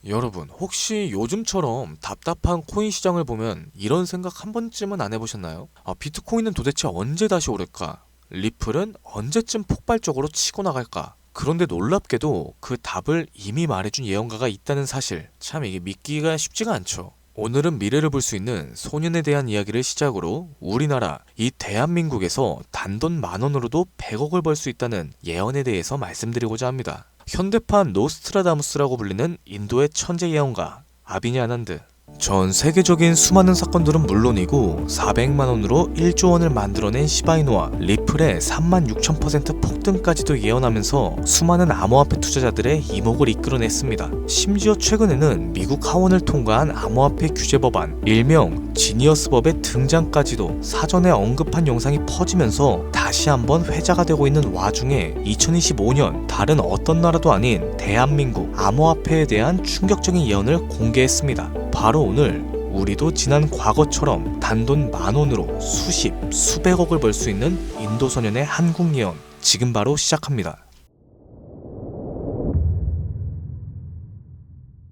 여러분, 혹시 요즘처럼 답답한 코인 시장을 보면 이런 생각 한 번쯤은 안 해보셨나요? 비트코인은 도대체 언제 다시 오를까? 리플은 언제쯤 폭발적으로 치고 나갈까? 그런데 놀랍게도 그 답을 이미 말해준 예언가가 있다는 사실, 참 이게 믿기가 쉽지가 않죠. 오늘은 미래를 볼 수 있는 소년에 대한 이야기를 시작으로 우리나라, 이 대한민국에서 단돈 10,000원으로도 100억을 벌 수 있다는 예언에 대해서 말씀드리고자 합니다. 현대판 노스트라다무스라고 불리는 인도의 천재 예언가 아비니 아난드. 전 세계적인 수많은 사건들은 물론이고 400만원으로 1조 원을 만들어낸 시바이누와 리플의 36,000% 폭등까지도 예언하면서 수많은 암호화폐 투자자들의 이목을 이끌어냈습니다. 심지어 최근에는 미국 하원을 통과한 암호화폐 규제 법안, 일명 지니어스법의 등장까지도 사전에 언급한 영상이 퍼지면서 다시 한번 회자가 되고 있는 와중에 2025년 다른 어떤 나라도 아닌 대한민국 암호화폐에 대한 충격적인 예언을 공개했습니다. 바로 오늘 우리도 지난 과거처럼 단돈 10,000원으로 수십, 수백억을 벌 수 있는 인도 소년의 한국 예언, 지금 바로 시작합니다.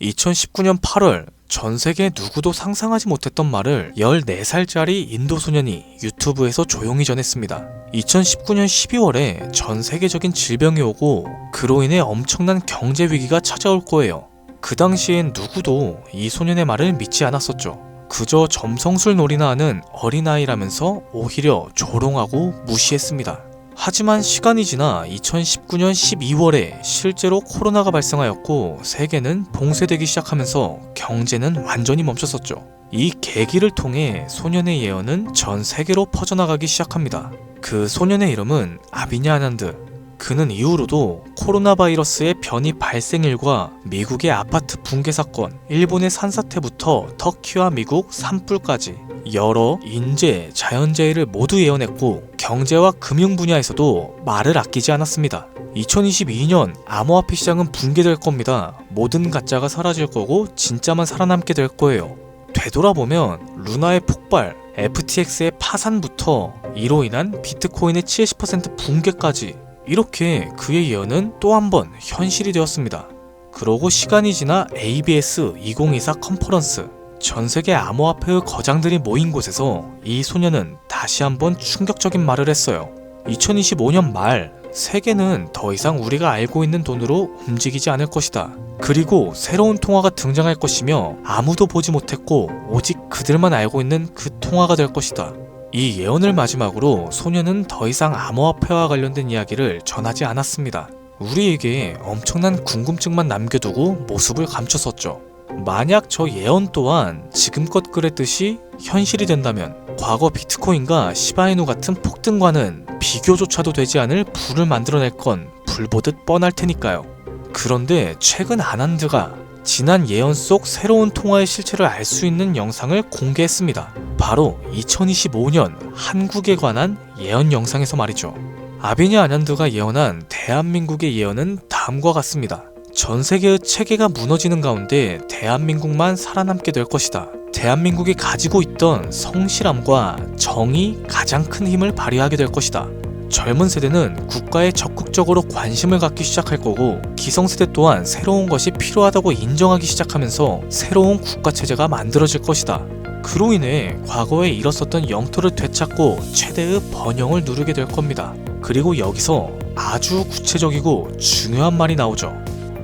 2019년 8월 전 세계 누구도 상상하지 못했던 말을 14살짜리 인도 소년이 유튜브에서 조용히 전했습니다. 2019년 12월에 전 세계적인 질병이 오고 그로 인해 엄청난 경제 위기가 찾아올 거예요. 그 당시엔 누구도 이 소년의 말을 믿지 않았었죠. 그저 점성술 놀이나 하는 어린아이라면서 오히려 조롱하고 무시했습니다. 하지만 시간이 지나 2019년 12월에 실제로 코로나가 발생하였고 세계는 봉쇄되기 시작하면서 경제는 완전히 멈췄었죠. 이 계기를 통해 소년의 예언은 전 세계로 퍼져나가기 시작합니다. 그 소년의 이름은 아비니 아난드. 그는 이후로도 코로나 바이러스의 변이 발생일과 미국의 아파트 붕괴 사건, 일본의 산사태부터 터키와 미국 산불까지 여러 인재, 자연재해를 모두 예언했고 경제와 금융 분야에서도 말을 아끼지 않았습니다. 2022년 암호화폐 시장은 붕괴될 겁니다. 모든 가짜가 사라질 거고 진짜만 살아남게 될 거예요. 되돌아보면 루나의 폭발, FTX의 파산부터 이로 인한 비트코인의 70% 붕괴까지 이렇게 그의 예언은 또 한 번 현실이 되었습니다. 그러고 시간이 지나 ABS 2024 컨퍼런스, 전 세계 암호화폐의 거장들이 모인 곳에서 이 소년은 다시 한번 충격적인 말을 했어요. 2025년 말 세계는 더 이상 우리가 알고 있는 돈으로 움직이지 않을 것이다. 그리고 새로운 통화가 등장할 것이며 아무도 보지 못했고 오직 그들만 알고 있는 그 통화가 될 것이다. 이 예언을 마지막으로 소년은 더 이상 암호화폐와 관련된 이야기를 전하지 않았습니다. 우리에게 엄청난 궁금증만 남겨두고 모습을 감췄었죠. 만약 저 예언 또한 지금껏 그랬듯이 현실이 된다면 과거 비트코인과 시바이누 같은 폭등과는 비교조차도 되지 않을 부를 만들어낼 건 불보듯 뻔할 테니까요. 그런데 최근 아난드가 지난 예언 속 새로운 통화의 실체를 알 수 있는 영상을 공개했습니다. 바로 2025년 한국에 관한 예언 영상에서 말이죠. 아비니 아난드가 예언한 대한민국의 예언은 다음과 같습니다. 전 세계의 체계가 무너지는 가운데 대한민국만 살아남게 될 것이다. 대한민국이 가지고 있던 성실함과 정이 가장 큰 힘을 발휘하게 될 것이다. 젊은 세대는 국가에 적극적으로 관심을 갖기 시작할 거고 기성세대 또한 새로운 것이 필요하다고 인정하기 시작하면서 새로운 국가체제가 만들어질 것이다. 그로 인해 과거에 잃었었던 영토를 되찾고 최대의 번영을 누리게 될 겁니다. 그리고 여기서 아주 구체적이고 중요한 말이 나오죠.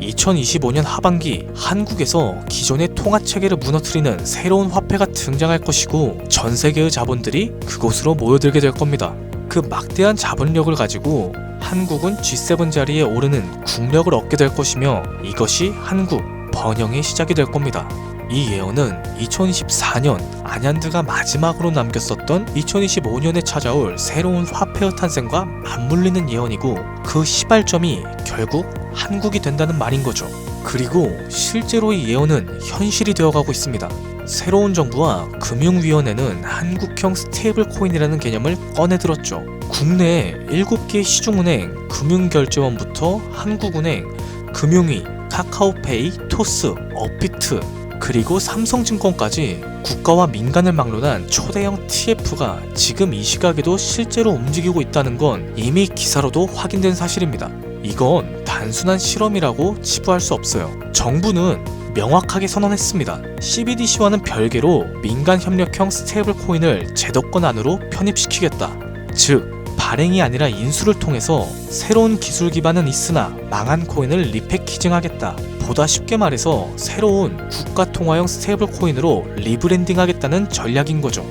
2025년 하반기 한국에서 기존의 통화체계를 무너뜨리는 새로운 화폐가 등장할 것이고 전 세계의 자본들이 그곳으로 모여들게 될 겁니다. 그 막대한 자본력을 가지고 한국은 G7 자리에 오르는 국력을 얻게 될 것이며 이것이 한국 번영의 시작이 될 겁니다. 이 예언은 2024년 아난드가 마지막으로 남겼었던 2025년에 찾아올 새로운 화폐의 탄생과 맞물리는 예언이고 그 시발점이 결국 한국이 된다는 말인 거죠. 그리고 실제로 이 예언은 현실이 되어가고 있습니다. 새로운 정부와 금융위원회는 한국형 스테이블 코인이라는 개념을 꺼내들었죠. 국내에 7개의 시중은행, 금융결제원부터 한국은행, 금융위, 카카오페이, 토스, 업비트, 그리고 삼성증권까지 국가와 민간을 막론한 초대형 TF가 지금 이 시각에도 실제로 움직이고 있다는 건 이미 기사로도 확인된 사실입니다. 이건 단순한 실험이라고 치부할 수 없어요. 정부는 명확하게 선언했습니다. CBDC와는 별개로 민간 협력형 스테이블 코인을 제도권 안으로 편입시키겠다. 즉 발행이 아니라 인수를 통해서 새로운 기술 기반은 있으나 망한 코인을 리패키징하겠다. 보다 쉽게 말해서 새로운 국가 통화형 스테이블 코인으로 리브랜딩하겠다는 전략인 거죠.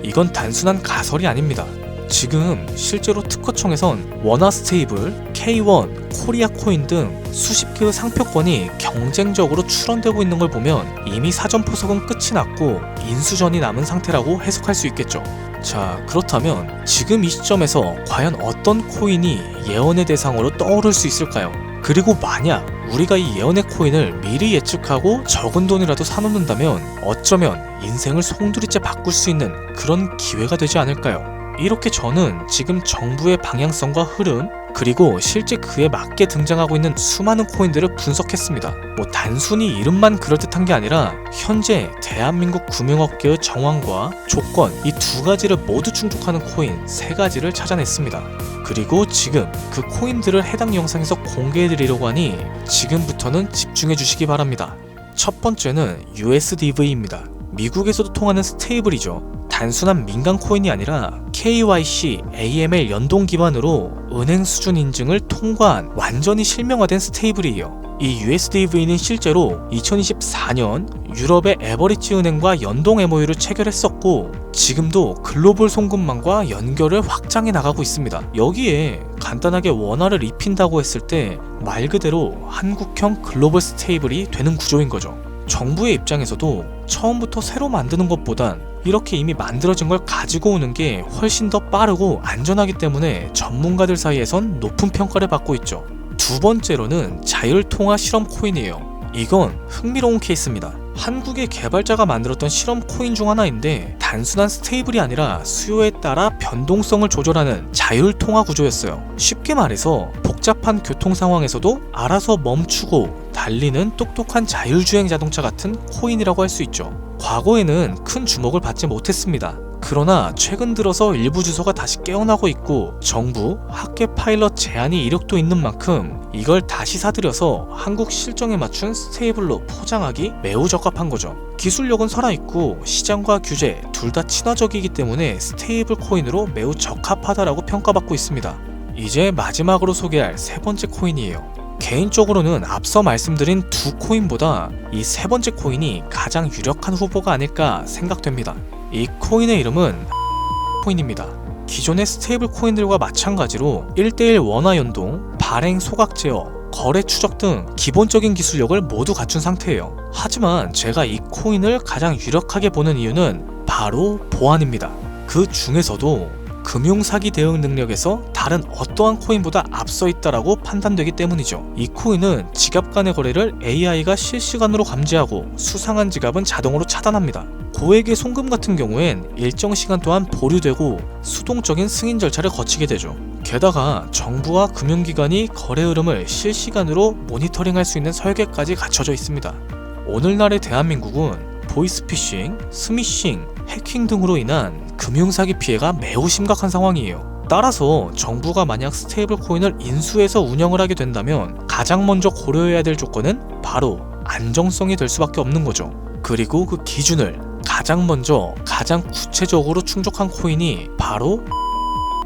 이건 단순한 가설이 아닙니다. 지금 실제로 특허청에선 원화 스테이블, K1, 코리아 코인 등 수십 개의 상표권이 경쟁적으로 출원되고 있는 걸 보면 이미 사전 포석은 끝이 났고 인수전이 남은 상태라고 해석할 수 있겠죠. 자, 그렇다면 지금 이 시점에서 과연 어떤 코인이 예언의 대상으로 떠오를 수 있을까요? 그리고 만약 우리가 이 예언의 코인을 미리 예측하고 적은 돈이라도 사놓는다면 어쩌면 인생을 송두리째 바꿀 수 있는 그런 기회가 되지 않을까요? 이렇게 저는 지금 정부의 방향성과 흐름, 그리고 실제 그에 맞게 등장하고 있는 수많은 코인들을 분석했습니다. 단순히 이름만 그럴듯한 게 아니라 현재 대한민국 금융업계의 정황과 조건, 이 두 가지를 모두 충족하는 코인 3가지를 찾아냈습니다. 그리고 지금 그 코인들을 해당 영상에서 공개해드리려고 하니 지금부터는 집중해 주시기 바랍니다. 첫 번째는 USDV입니다. 미국에서도 통하는 스테이블이죠. 단순한 민간 코인이 아니라 KYC, AML 연동 기반으로 은행 수준 인증을 통과한 완전히 실명화된 스테이블이에요. 이 USDV는 실제로 2024년 유럽의 에버리지 은행과 연동 MOU를 체결했었고 지금도 글로벌 송금망과 연결을 확장해 나가고 있습니다. 여기에 간단하게 원화를 입힌다고 했을 때 말 그대로 한국형 글로벌 스테이블이 되는 구조인 거죠. 정부의 입장에서도 처음부터 새로 만드는 것보단 이렇게 이미 만들어진 걸 가지고 오는 게 훨씬 더 빠르고 안전하기 때문에 전문가들 사이에선 높은 평가를 받고 있죠. 두 번째로는 자율통화 실험 코인이에요. 이건 흥미로운 케이스입니다. 한국의 개발자가 만들었던 실험 코인 중 하나인데 단순한 스테이블이 아니라 수요에 따라 변동성을 조절하는 자율통화 구조였어요. 쉽게 말해서 복잡한 교통 상황에서도 알아서 멈추고 달리는 똑똑한 자율주행 자동차 같은 코인이라고 할 수 있죠. 과거에는 큰 주목을 받지 못했습니다. 그러나 최근 들어서 일부 주소가 다시 깨어나고 있고 정부, 학계 파일럿 제한이 이력도 있는 만큼 이걸 다시 사들여서 한국 실정에 맞춘 스테이블로 포장하기 매우 적합한 거죠. 기술력은 살아있고 시장과 규제 둘 다 친화적이기 때문에 스테이블 코인으로 매우 적합하다라고 평가받고 있습니다. 이제 마지막으로 소개할 3번째 코인이에요. 개인적으로는 앞서 말씀드린 두 코인보다 이 3번째 코인이 가장 유력한 후보가 아닐까 생각됩니다. 이 코인의 이름은 코인입니다. 기존의 스테이블 코인들과 마찬가지로 1:1 원화 연동, 발행 소각 제어, 거래 추적 등 기본적인 기술력을 모두 갖춘 상태예요. 하지만 제가 이 코인을 가장 유력하게 보는 이유는 바로 보안입니다. 그 중에서도 금융사기 대응 능력에서 다른 어떠한 코인보다 앞서 있다라고 판단되기 때문이죠. 이 코인은 지갑 간의 거래를 AI가 실시간으로 감지하고 수상한 지갑은 자동으로 차단합니다. 고액의 송금 같은 경우엔 일정 시간 동안 보류되고 수동적인 승인 절차를 거치게 되죠. 게다가 정부와 금융기관이 거래 흐름을 실시간으로 모니터링할 수 있는 설계까지 갖춰져 있습니다. 오늘날의 대한민국은 보이스피싱, 스미싱, 해킹 등으로 인한 금융사기 피해가 매우 심각한 상황이에요. 따라서 정부가 만약 스테이블 코인을 인수해서 운영을 하게 된다면 가장 먼저 고려해야 될 조건은 바로 안정성이 될 수밖에 없는 거죠. 그리고 그 기준을 가장 먼저 가장 구체적으로 충족한 코인이 바로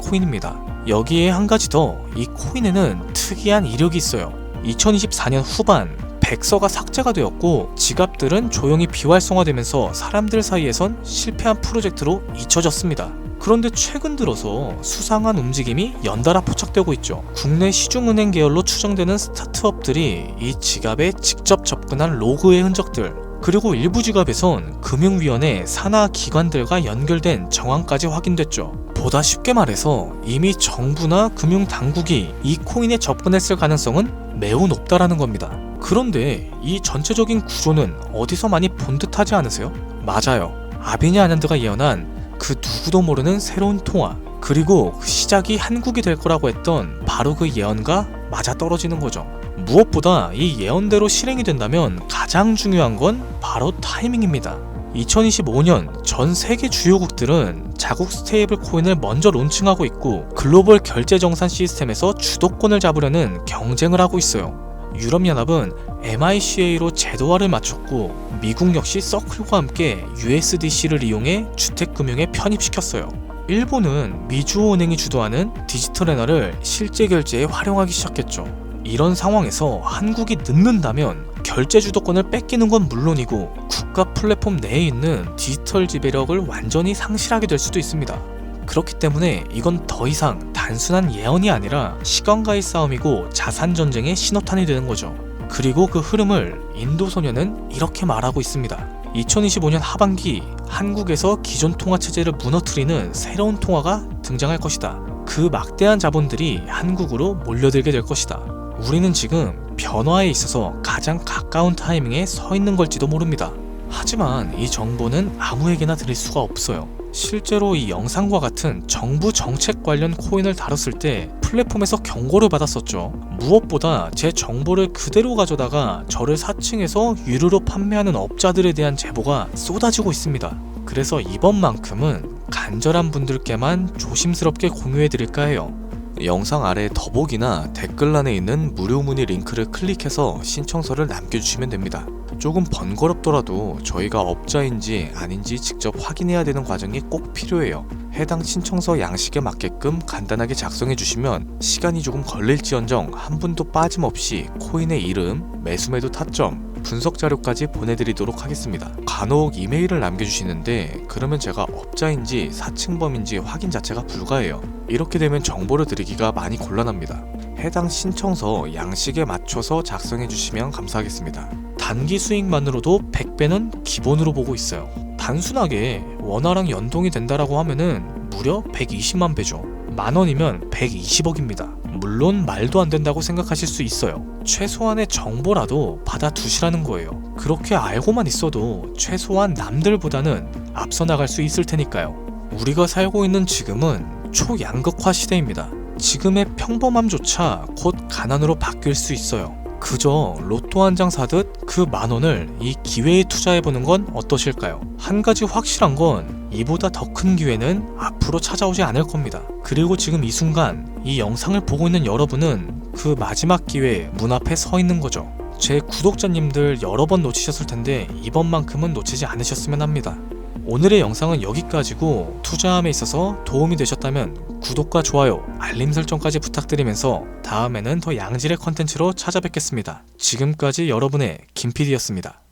코인입니다. 여기에 한 가지 더, 이 코인에는 특이한 이력이 있어요. 2024년 후반 백서가 삭제가 되었고 지갑들은 조용히 비활성화되면서 사람들 사이에선 실패한 프로젝트로 잊혀졌습니다. 그런데 최근 들어서 수상한 움직임이 연달아 포착되고 있죠. 국내 시중은행 계열로 추정되는 스타트업들이 이 지갑에 직접 접근한 로그의 흔적들, 그리고 일부 지갑에선 금융위원회 산하 기관들과 연결된 정황까지 확인됐죠. 보다 쉽게 말해서 이미 정부나 금융당국이 이 코인에 접근했을 가능성은 매우 높다라는 겁니다. 그런데 이 전체적인 구조는 어디서 많이 본 듯하지 않으세요? 맞아요. 아비니 아년드가 예언한 그 누구도 모르는 새로운 통화, 그리고 그 시작이 한국이 될 거라고 했던 바로 그 예언과 맞아떨어지는 거죠. 무엇보다 이 예언대로 실행이 된다면 가장 중요한 건 바로 타이밍입니다. 2025년 전 세계 주요국들은 자국 스테이블 코인을 먼저 론칭하고 있고 글로벌 결제 정산 시스템에서 주도권을 잡으려는 경쟁을 하고 있어요. 유럽연합은 MICA로 제도화를 마쳤고 미국 역시 서클과 함께 USDC를 이용해 주택금융에 편입시켰어요. 일본은 미주은행이 주도하는 디지털 엔화를 실제 결제에 활용하기 시작했죠. 이런 상황에서 한국이 늦는다면 결제 주도권을 뺏기는 건 물론이고 국가 플랫폼 내에 있는 디지털 지배력을 완전히 상실하게 될 수도 있습니다. 그렇기 때문에 이건 더 이상 단순한 예언이 아니라 시간과의 싸움이고 자산 전쟁의 신호탄이 되는 거죠. 그리고 그 흐름을 인도소년은 이렇게 말하고 있습니다. 2025년 하반기 한국에서 기존 통화 체제를 무너뜨리는 새로운 통화가 등장할 것이다. 그 막대한 자본들이 한국으로 몰려들게 될 것이다. 우리는 지금 변화에 있어서 가장 가까운 타이밍에 서 있는 걸지도 모릅니다. 하지만 이 정보는 아무에게나 드릴 수가 없어요. 실제로 이 영상과 같은 정부 정책 관련 코인을 다뤘을 때 플랫폼에서 경고를 받았었죠. 무엇보다 제 정보를 그대로 가져다가 저를 사칭해서 유료로 판매하는 업자들에 대한 제보가 쏟아지고 있습니다. 그래서 이번만큼은 간절한 분들께만 조심스럽게 공유해드릴까 해요. 영상 아래 더보기나 댓글란에 있는 무료 문의 링크를 클릭해서 신청서를 남겨주시면 됩니다. 조금 번거롭더라도 저희가 업자인지 아닌지 직접 확인해야 되는 과정이 꼭 필요해요. 해당 신청서 양식에 맞게끔 간단하게 작성해 주시면 시간이 조금 걸릴지언정 한 분도 빠짐없이 코인의 이름, 매수매도 타점, 분석 자료까지 보내드리도록 하겠습니다. 간혹 이메일을 남겨주시는데 그러면 제가 업자인지 사칭범인지 확인 자체가 불가해요. 이렇게 되면 정보를 드리기가 많이 곤란합니다. 해당 신청서 양식에 맞춰서 작성해 주시면 감사하겠습니다. 단기 수익만으로도 100배는 기본으로 보고 있어요. 단순하게 원화랑 연동이 된다라고 하면은 무려 120만 배죠. 만원이면 120억입니다. 물론 말도 안 된다고 생각하실 수 있어요. 최소한의 정보라도 받아두시라는 거예요. 그렇게 알고만 있어도 최소한 남들보다는 앞서 나갈 수 있을 테니까요. 우리가 살고 있는 지금은 초양극화 시대입니다. 지금의 평범함조차 곧 가난으로 바뀔 수 있어요. 그저 로또 한 장 사듯 그 만원을 이 기회에 투자해보는 건 어떠실까요? 한 가지 확실한 건 이보다 더 큰 기회는 앞으로 찾아오지 않을 겁니다. 그리고 지금 이 순간 이 영상을 보고 있는 여러분은 그 마지막 기회 문 앞에 서 있는 거죠. 제 구독자님들 여러 번 놓치셨을 텐데 이번만큼은 놓치지 않으셨으면 합니다. 오늘의 영상은 여기까지고 투자함에 있어서 도움이 되셨다면 구독과 좋아요, 알림 설정까지 부탁드리면서 다음에는 더 양질의 컨텐츠로 찾아뵙겠습니다. 지금까지 여러분의 김PD였습니다.